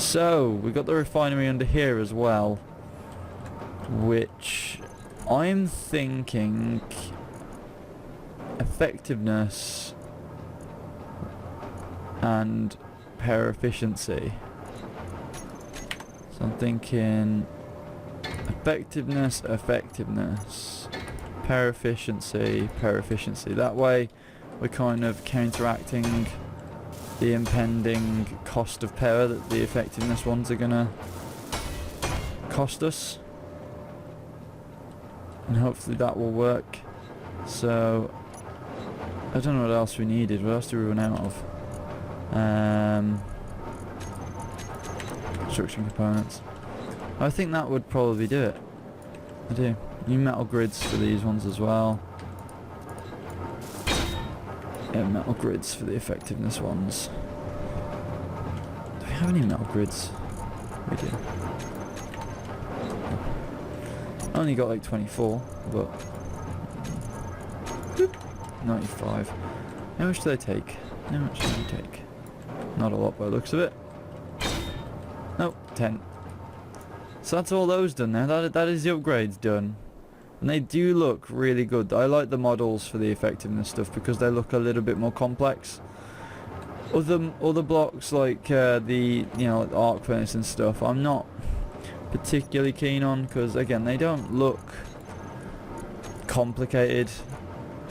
So, we got the refinery under here as well, which I'm thinking effectiveness and power efficiency. So I'm thinking effectiveness, power efficiency. That way we're kind of counteracting the impending cost of power that the effectiveness ones are gonna cost us, and hopefully that will work. So I don't know what else we needed. What else do we run out of? Construction components. I think that would probably do it. I do. New metal grids for these ones as well. Yeah, metal grids for the effectiveness ones. Do we have any metal grids? We do. I only got like 24, but 95. How much do they take? How much do they take? Not a lot by the looks of it. Nope, 10. So that's all those done now. That is the upgrades done. And they do look really good. I like the models for the effectiveness stuff because they look a little bit more complex. Other blocks like the like the arc furnace and stuff, I'm not particularly keen on because again they don't look complicated.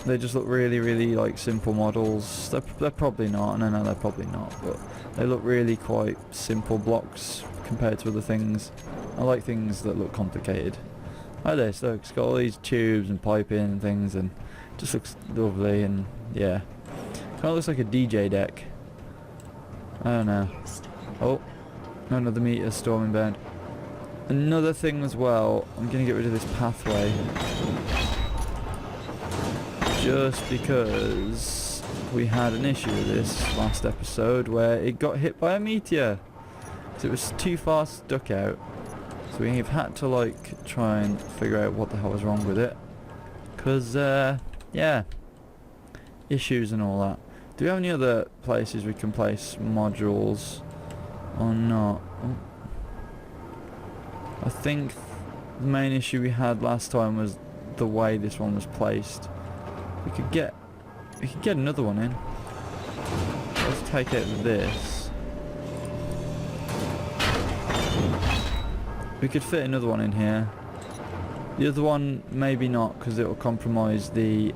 They just look really like simple models. They're probably not. No, they're probably not. But they look really quite simple blocks compared to other things. I like things that look complicated. Like this, look, it's got all these tubes and piping and things, and it just looks lovely. And yeah, kind of looks like a DJ deck. I don't know. Oh, another meter storming bound. Another thing as well, I'm gonna get rid of this pathway. Just because we had an issue with this last episode where it got hit by a meteor. So it was too far stuck out. So we've had to like try and figure out what the hell was wrong with it. Cause yeah, issues and all that. Do we have any other places we can place modules or not? Oh. I think the main issue we had last time was the way this one was placed. We could get another one in. Let's take out this. We could fit another one in here. The other one maybe not because it will compromise the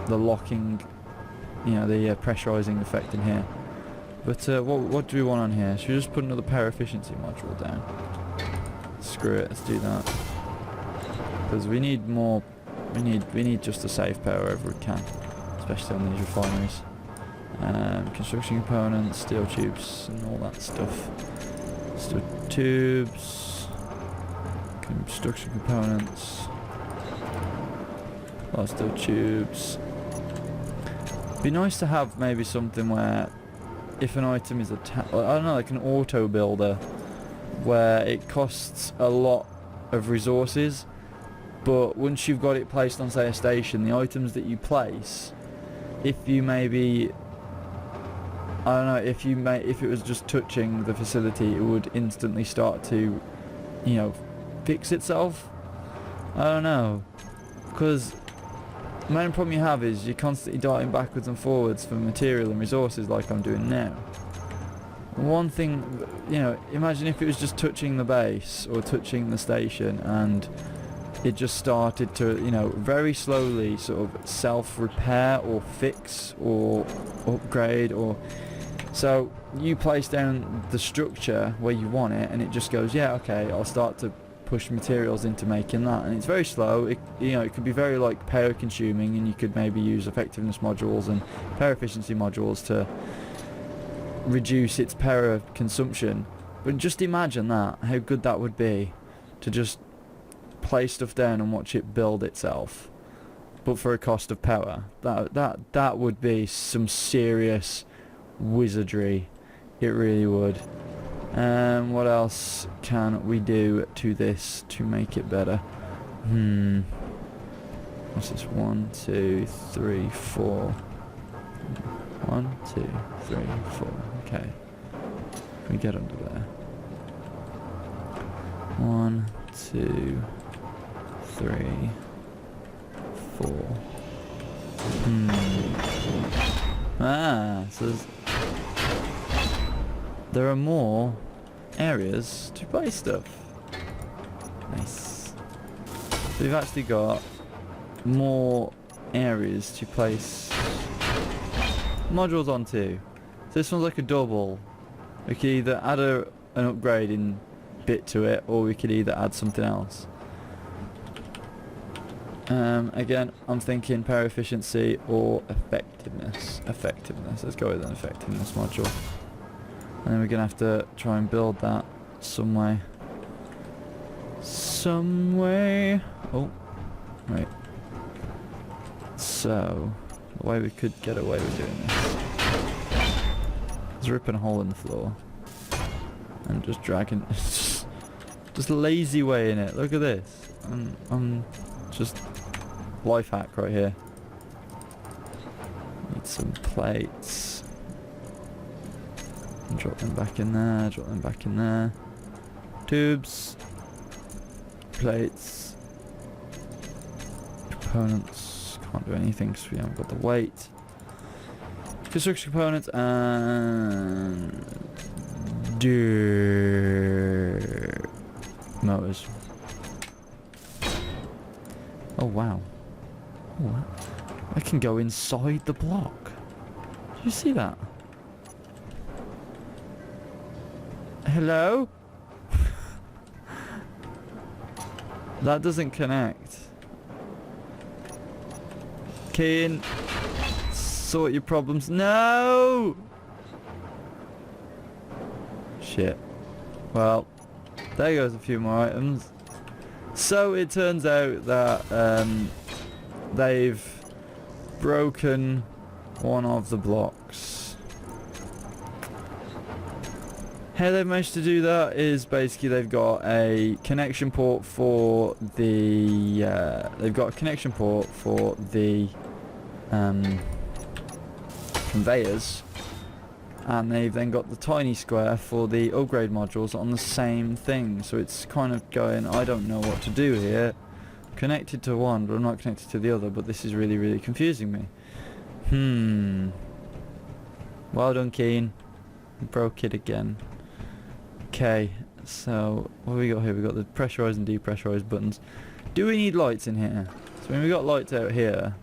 locking, the pressurizing effect in here. But what do we want on here? Should we just put another power efficiency module down? Screw it, let's do that. Because we need more. We need just to save power wherever we can, especially on these refineries. Construction components, steel tubes, and all that stuff. Steel tubes, construction components, a lot of steel tubes. Be nice to have maybe something where, if an item is I don't know, like an auto builder, where it costs a lot of resources. But once you've got it placed on, say, a station, the items that you place, if you maybe, I don't know, if it was just touching the facility, it would instantly start to, fix itself. I don't know, because the main problem you have is you're constantly darting backwards and forwards for material and resources like I'm doing now. One thing, imagine if it was just touching the base or touching the station and it just started to, very slowly sort of self-repair or fix or upgrade or... So you place down the structure where you want it and it just goes, yeah, okay, I'll start to push materials into making that. And it's very slow. It could be very power consuming, and you could maybe use effectiveness modules and power efficiency modules to reduce its power consumption. But just imagine that, how good that would be to just place stuff down and watch it build itself, but for a cost of power. That would be some serious wizardry. It really would. What else can we do to this to make it better? What's this? 1, 2, 3, 4. 1, 2, 3, 4. Okay. Can we get under there? 1, 2, 3, 4. So there are more areas to place stuff. Nice. So we've actually got more areas to place modules onto. So this one's like a double. We could either add an upgrading bit to it, or we could either add something else. Again, I'm thinking power efficiency or effectiveness. Effectiveness. Let's go with an effectiveness module. And then we're gonna have to try and build that some way. Some way. Oh, right. So, the way we could get away with doing this is ripping a hole in the floor and just dragging, just lazy way in it. Look at this. I'm just life hack right here. Need some plates. And drop them back in there. Drop them back in there. Tubes. Plates. Components. Can't do anything because we haven't got the weight. Construction components and motors. Oh wow. Oh, wow. I can go inside the block. Did you see that? Hello? That doesn't connect. Keen, sort your problems. No! Shit. Well, there goes a few more items. So it turns out that they've broken one of the blocks. How they've managed to do that is basically they've got a connection port for the conveyors, and they've then got the tiny square for the upgrade modules on the same thing. So it's kind of going, I don't know what to do here. Connected to one, but I'm not connected to the other, but this is really, really confusing me. Well done, Keen. You broke it again. Okay, so what have we got here? We've got the pressurised and depressurised buttons. Do we need lights in here? So we've got lights out here,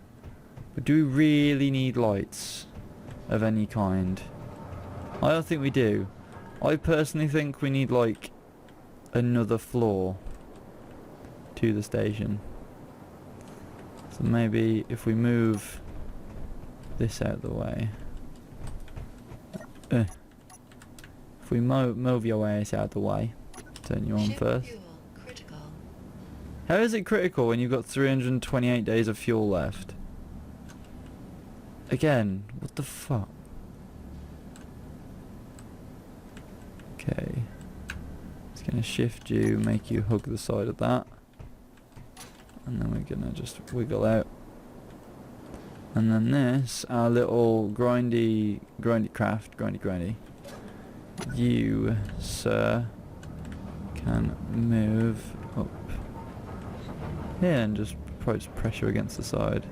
but do we really need lights of any kind? I don't think we do. I personally think we need like another floor to the station. So maybe if we move this out of the way. If we move your ass out of the way. Turn you on first. How is it critical when you've got 328 days of fuel left? Again, what the fuck? Okay. It's gonna shift you, make you hug the side of that. And then we're gonna just wiggle out. And then this, our little grindy craft, grindy. You, sir, can move up here and just put pressure against the side.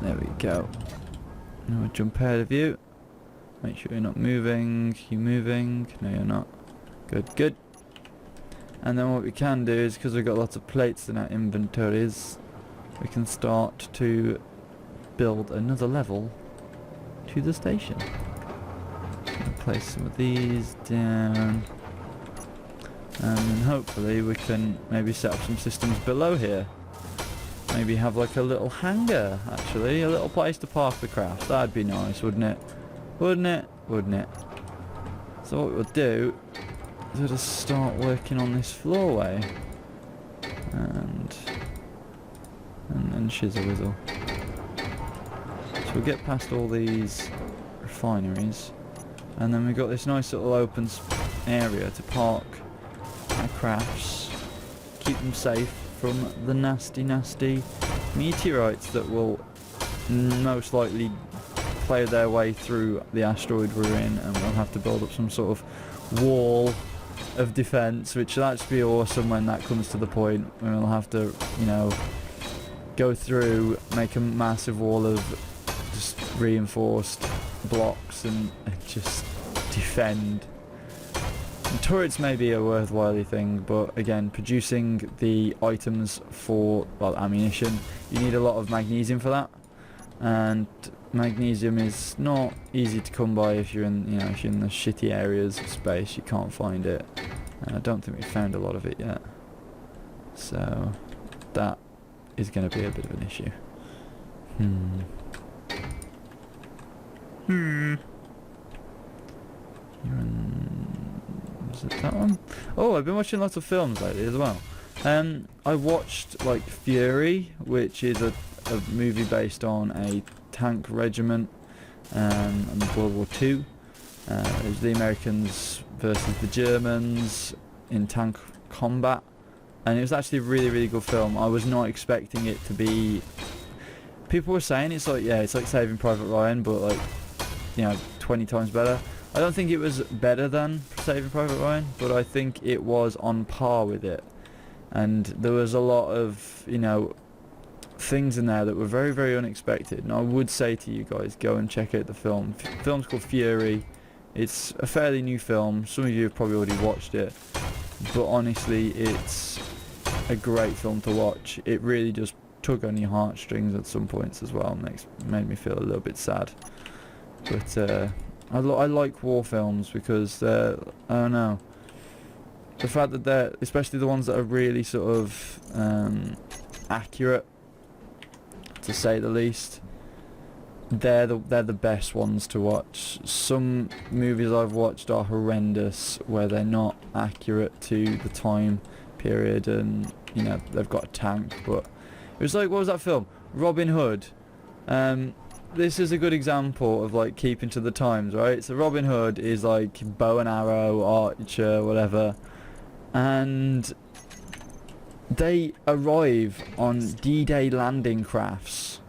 There we go. Now we'll jump out of you. Make sure you're not moving. You moving? No, you're not. Good. And then what we can do is, because we've got lots of plates in our inventories, we can start to build another level to the station. Place some of these down, and then hopefully we can maybe set up some systems below here. Maybe have like a little hangar, actually, a little place to park the craft. That'd be nice, wouldn't it? Wouldn't it? So what we'll do is we'll just start working on this floorway, and shizzle whizzle. So we'll get past all these refineries. And then we've got this nice little open area to park our crafts, keep them safe from the nasty meteorites that will most likely play their way through the asteroid we're in, and we'll have to build up some sort of wall of defense, which will actually be awesome when that comes to the point when we'll have to, you know, go through, make a massive wall of just reinforced blocks and just defend. And turrets may be a worthwhile thing, but again, producing the items for, well, ammunition, you need a lot of magnesium for that, and magnesium is not easy to come by if you're in, you know, if you're in the shitty areas of space. You can't find it, and I don't think we've found a lot of it yet, so that is going to be a bit of an issue. Is it that one? Oh, I've been watching lots of films lately as well. I watched like Fury, which is a movie based on a tank regiment in World War II. It was the Americans versus the Germans in tank combat, and it was actually a really, really good film. I was not expecting it to be... People were saying it's like, yeah, it's like Saving Private Ryan, but like, you know, 20 times better. I don't think it was better than Saving Private Ryan, but I think it was on par with it. And there was a lot of, you know, things in there that were very, very unexpected. And I would say to you guys, go and check out the film. The film's called Fury. It's a fairly new film. Some of you have probably already watched it. But honestly, it's a great film to watch. It really just tug on your heartstrings at some points as well. Made me feel a little bit sad. But I like war films because I don't know, the fact that they're, especially the ones that are really sort of accurate, to say the least, they're the best ones to watch. Some movies I've watched are horrendous, where they're not accurate to the time period, and you know, they've got a tank, but it was like, what was that film? Robin Hood. This is a good example of like keeping to the times, right? So Robin Hood is like bow and arrow, archer, whatever, and they arrive on D-Day landing crafts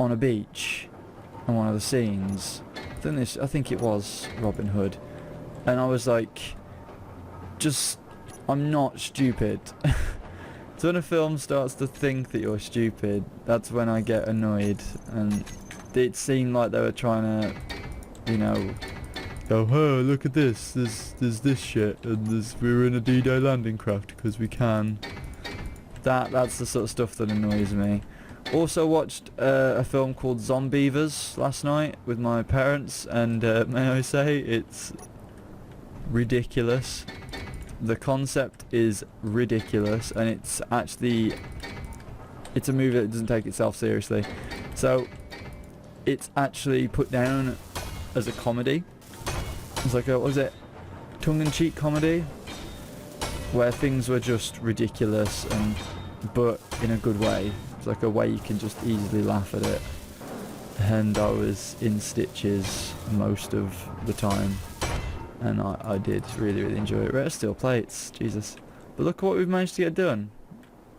on a beach in one of the scenes. I think it was Robin Hood, and I was like, I'm not stupid. So when a film starts to think that you're stupid, that's when I get annoyed. And it seemed like they were trying to, you know, go, oh, look at this, there's this shit, and we're in a D-Day landing craft because we can. That's the sort of stuff that annoys me. Also watched a film called Zombievers last night with my parents, and may I say, it's ridiculous. The concept is ridiculous, and it's a movie that doesn't take itself seriously. So it's actually put down as a comedy. It's like what was it, tongue-in-cheek comedy, where things were just ridiculous, but in a good way. It's like a way you can just easily laugh at it. And I was in stitches most of the time. And I did really, really enjoy it. Rare steel plates, Jesus. But look at what we've managed to get done.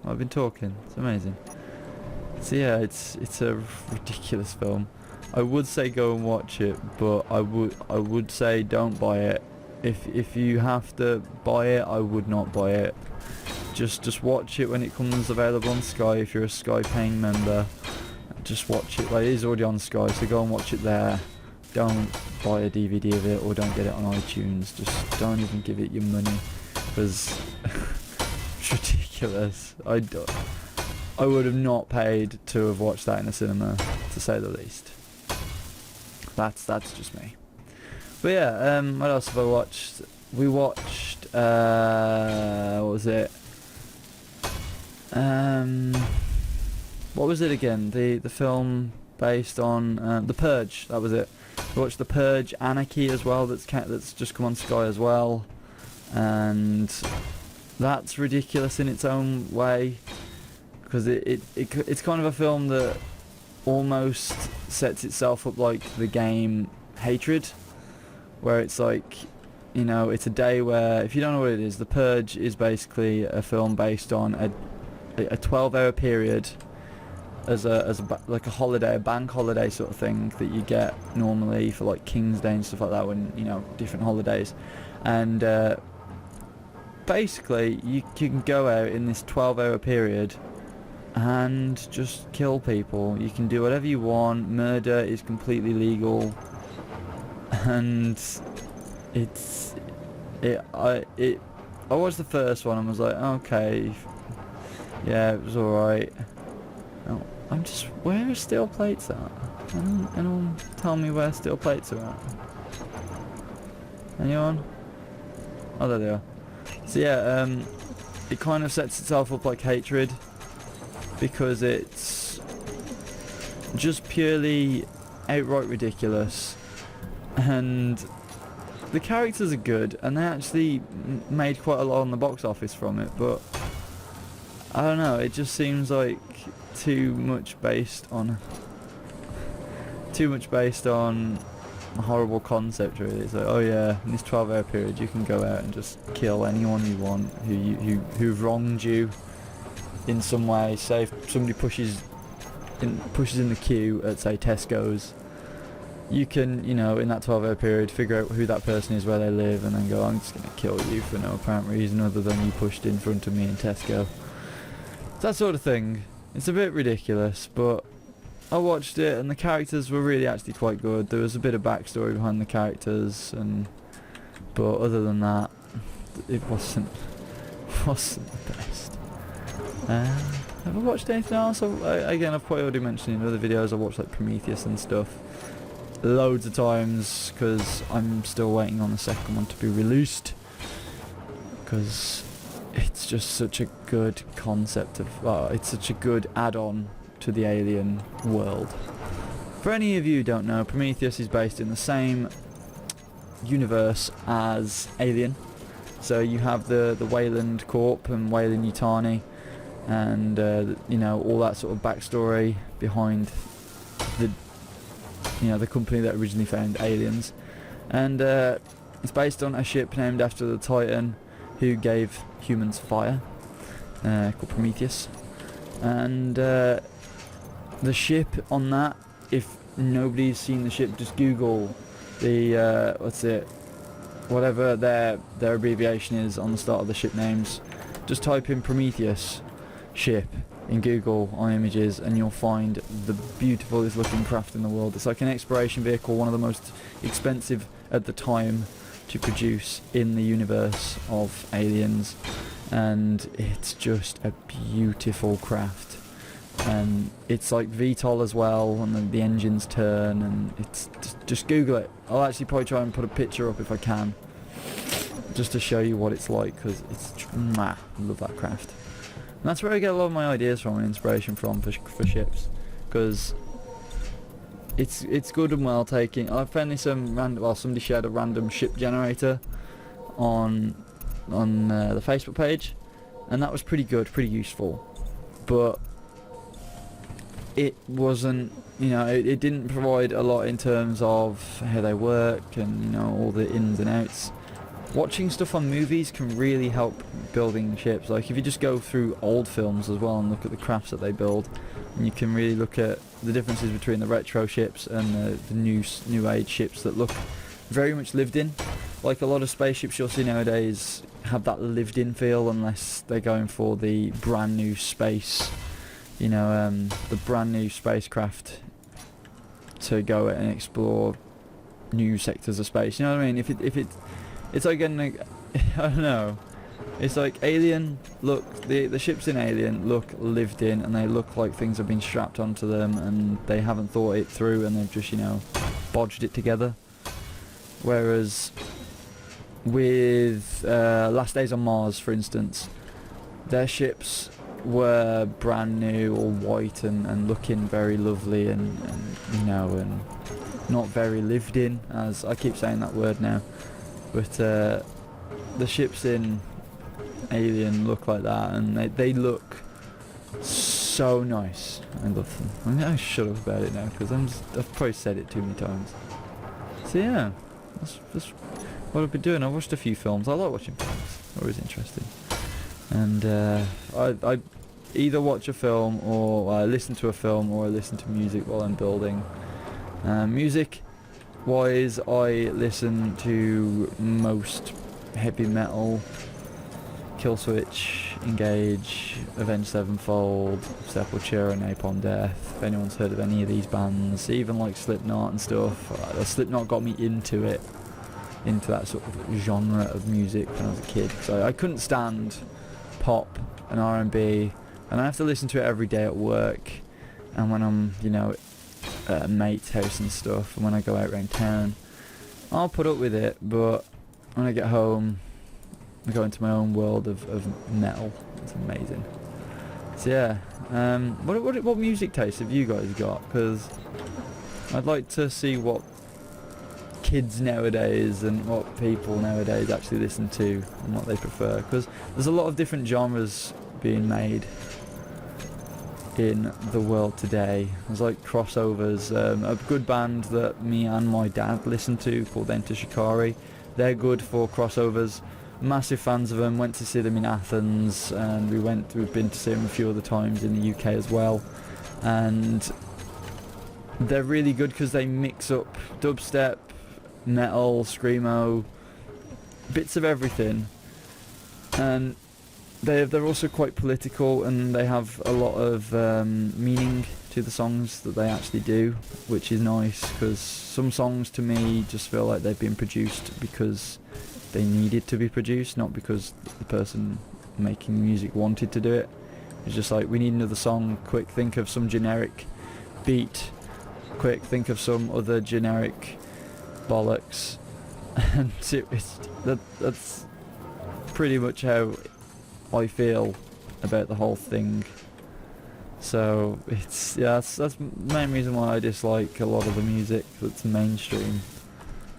I've been talking. It's amazing. So yeah, it's a ridiculous film. I would say go and watch it, but I would say don't buy it. If you have to buy it, I would not buy it. Just watch it when it comes available on Sky. If you're a Sky paying member, just watch it. Like, it is already on Sky, so go and watch it there. Don't buy a DVD of it, or don't get it on iTunes. Just don't even give it your money, because it's ridiculous. I would have not paid to have watched that in a cinema, to say the least. That's just me. But yeah, what else have I watched? We watched what was it? What was it again? The film based on The Purge. That was it. We watched The Purge Anarchy as well. That's just come on Sky as well, and that's ridiculous in its own way, because it's kind of a film that almost sets itself up like the game Hatred, where it's like, you know, it's a day where, if you don't know what it is, The Purge is basically a film based on a 12-hour period like a holiday, a bank holiday sort of thing that you get normally for like King's Day and stuff like that, when, you know, different holidays. And basically you can go out in this 12-hour period and just kill people. You can do whatever you want. Murder is completely legal, and I watched the first one and was like, okay, yeah, it was alright. Oh, where are steel plates at? Anyone tell me where steel plates are at? Anyone? Oh, there they are. So yeah, it kind of sets itself up like Hatred, because it's just purely outright ridiculous, and the characters are good, and they actually made quite a lot on the box office from it, but I don't know, it just seems like too much based on a horrible concept, really. It's like, oh yeah, in this 12-hour period you can go out and just kill anyone you want who've wronged you in some way. Say if somebody pushes in the queue at, say, Tesco's, you can, you know, in that 12-hour period figure out who that person is, where they live, and then go, I'm just going to kill you for no apparent reason other than you pushed in front of me in Tesco. That sort of thing. It's a bit ridiculous, but I watched it and the characters were really actually quite good. There was a bit of backstory behind the characters, but other than that, it wasn't the best. Have I watched anything else? Again, I've probably already mentioned in other videos, I watched like Prometheus and stuff loads of times, because I'm still waiting on the second one to be released, because it's just such a good concept it's such a good add-on to the Alien world. For any of you who don't know, Prometheus is based in the same universe as Alien. So you have the Weyland Corp and Weyland Yutani, and you know, all that sort of backstory behind the company that originally found aliens, and it's based on a ship named after the Titan who gave humans fire, called Prometheus. And the ship on that, if nobody's seen the ship, just Google the whatever their abbreviation is on the start of the ship names. Just type in Prometheus ship in Google on images and you'll find the beautifulest looking craft in the world. It's like an exploration vehicle, one of the most expensive at the time to produce in the universe of Aliens, and it's just a beautiful craft, and it's like VTOL as well, and the engines turn, and it's just Google it. I'll actually probably try and put a picture up if I can, just to show you what it's like, because it's I love that craft. And that's where I get a lot of my ideas from and inspiration from for ships, because it's good and well taking. I found somebody shared a random ship generator on the Facebook page, and that was pretty good, pretty useful, but it wasn't, it didn't provide a lot in terms of how they work and all the ins and outs. Watching stuff on movies can really help building ships. Like if you just go through old films as well and look at the crafts that they build, and you can really look at the differences between the retro ships and the new age ships that look very much lived in. Like a lot of spaceships you'll see nowadays have that lived in feel, unless they're going for the brand new space, the brand new spacecraft to go and explore new sectors of space. You know what I mean? It's like getting I don't know. It's like Alien, the ships in Alien look lived in, and they look like things have been strapped onto them and they haven't thought it through and they've just, bodged it together. Whereas with Last Days on Mars, for instance, their ships were brand new, all white and looking very lovely and not very lived in, as I keep saying that word now. But the ships in Alien look like that, and they look so nice. I love them. I'm going to shut up about it now, because I've probably said it too many times. So yeah, that's what I've been doing. I watched a few films. I like watching films. Always interesting. And either watch a film or I listen to a film or I listen to music while I'm building. Music wise, I listen to most heavy metal, Killswitch, Engage, Avenged Sevenfold, Sepultura, Napalm Death. If anyone's heard of any of these bands, even like Slipknot and stuff. Slipknot got me into that sort of genre of music when I was a kid. So I couldn't stand pop and R&B, and I have to listen to it every day at work, and when I'm, at a mate's house and stuff, and when I go out around town, I'll put up with it, but when I get home, I go into my own world of metal. It's amazing. So yeah, what music taste have you guys got? Because I'd like to see what kids nowadays and what people nowadays actually listen to and what they prefer, because there's a lot of different genres being made in the world today. There's like crossovers. A good band that me and my dad listen to called Enter Shikari, they're good for crossovers. Massive fans of them, went to see them in Athens, and we've been to see them a few other times in the UK as well, and they're really good because they mix up dubstep, metal, screamo, bits of everything, and they're also quite political, and they have a lot of meaning to the songs that they actually do, which is nice, because some songs to me just feel like they've been produced because they needed to be produced, not because the person making the music wanted to do it. It's just like, we need another song, quick, think of some generic beat, quick, think of some other generic bollocks, and that's pretty much how I feel about the whole thing. So that's the main reason why I dislike a lot of the music that's mainstream,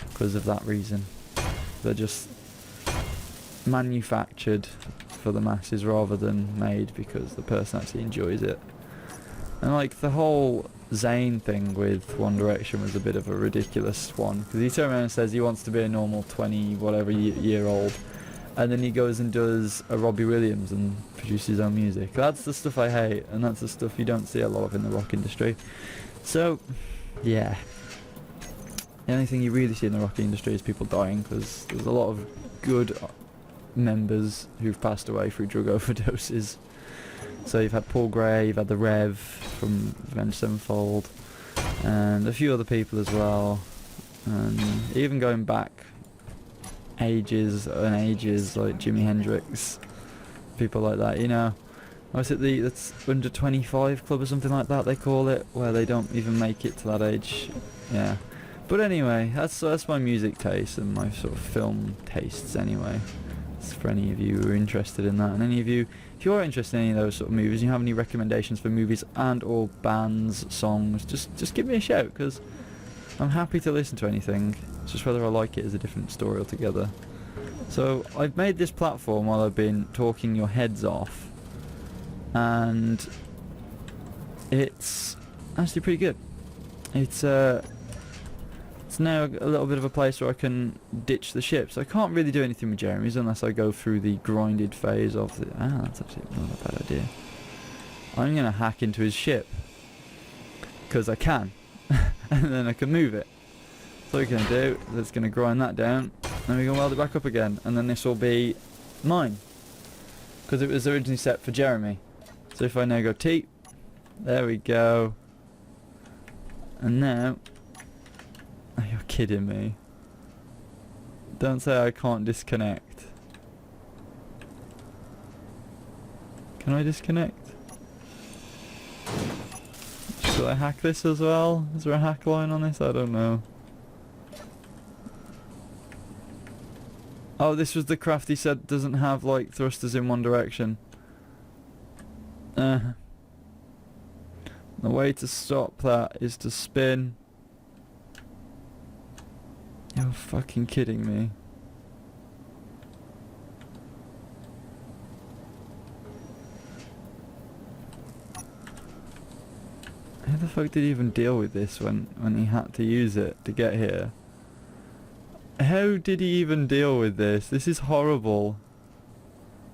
because of that reason. They're just manufactured for the masses rather than made because the person actually enjoys it. And like the whole Zayn thing with One Direction was a bit of a ridiculous one, because he turned around and says he wants to be a normal 20 whatever year old, and then he goes and does a Robbie Williams and produces his own music. That's the stuff I hate, and that's the stuff you don't see a lot of in the rock industry. So yeah, the only thing you really see in the rock industry is people dying, because there's a lot of good members who've passed away through drug overdoses. So you've had Paul Gray, you've had the Rev from Avenged Sevenfold, and a few other people as well, and even going back ages and ages, like Jimi Hendrix, people like that, I was at that's under 25 club or something like that they call it, where they don't even make it to that age. Yeah. But anyway, that's my music taste and my sort of film tastes anyway. It's for any of you who are interested in that, and any of you, if you're interested in any of those sort of movies, you have any recommendations for movies and or bands, songs, just give me a shout, because I'm happy to listen to anything. It's just whether I like it is a different story altogether. So I've made this platform while I've been talking your heads off, and it's actually pretty good. It's now a little bit of a place where I can ditch the ship. So I can't really do anything with Jeremy's unless I go through the grinded phase of the... that's actually not a bad idea. I'm going to hack into his ship, because I can. And then I can move it. So what we're going to do, it's going to grind that down, then we can weld it back up again, and then this will be mine, because it was originally set for Jeremy. So if I now go T, there we go. And now... Oh, you're kidding me. Don't say I can't disconnect. Can I disconnect? Should I hack this as well? Is there a hack line on this? I don't know. Oh, this was the craft he said doesn't have like thrusters in one direction. The way to stop that is to spin. You're fucking kidding me. How the fuck did he even deal with this when he had to use it to get here? How did he even deal with this? This is horrible.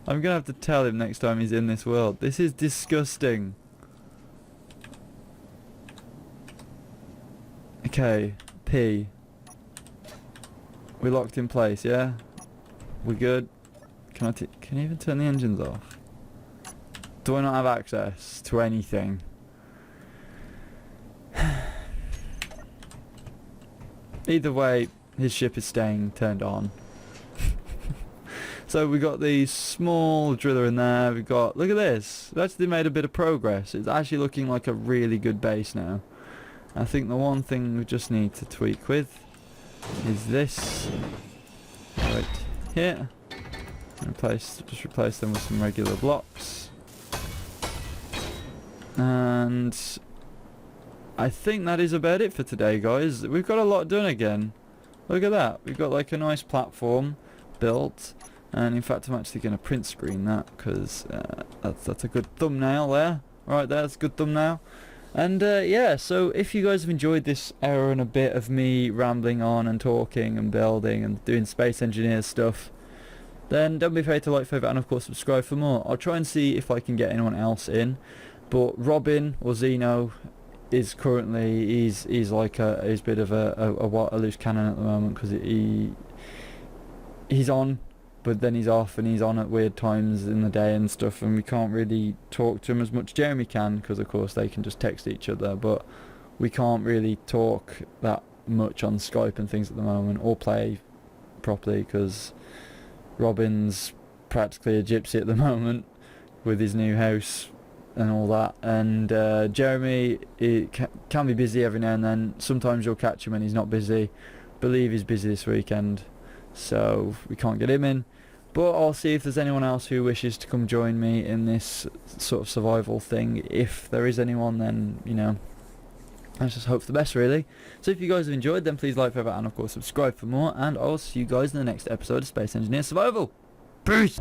I'm gonna have to tell him next time he's in this world. This is disgusting. Okay, P. We're locked in place, yeah? We good? Can you even turn the engines off? Do I not have access to anything? Either way, his ship is staying turned on. So we got the small driller in there. We got, look at this. We've actually made a bit of progress. It's actually looking like a really good base now. I think the one thing we just need to tweak with is this right here. Just replace them with some regular blocks. And I think that is about it for today, guys. We've got a lot done again. Look at that. We've got like a nice platform built. And in fact, I'm actually going to print screen that because that's a good thumbnail there. Right there, that's a good thumbnail. And yeah, so if you guys have enjoyed this hour and a bit of me rambling on and talking and building and doing Space Engineers stuff, then don't be afraid to like, favourite and of course subscribe for more. I'll try and see if I can get anyone else in. But Robin or Zeno is currently, he's like he's a bit of a loose cannon at the moment because he's on, but then he's off, and he's on at weird times in the day and stuff, and we can't really talk to him as much. Jeremy can, because of course they can just text each other, but we can't really talk that much on Skype and things at the moment, or play properly, because Robin's practically a gypsy at the moment with his new house and all that, and Jeremy can be busy every now and then. Sometimes you'll catch him when he's not busy. Believe he's busy this weekend, so we can't get him in. But I'll see if there's anyone else who wishes to come join me in this sort of survival thing. If there is anyone, then, you know, let's just hope for the best, really. So if you guys have enjoyed, then please like, favorite, and of course subscribe for more, and I'll see you guys in the next episode of Space Engineer Survival. Peace!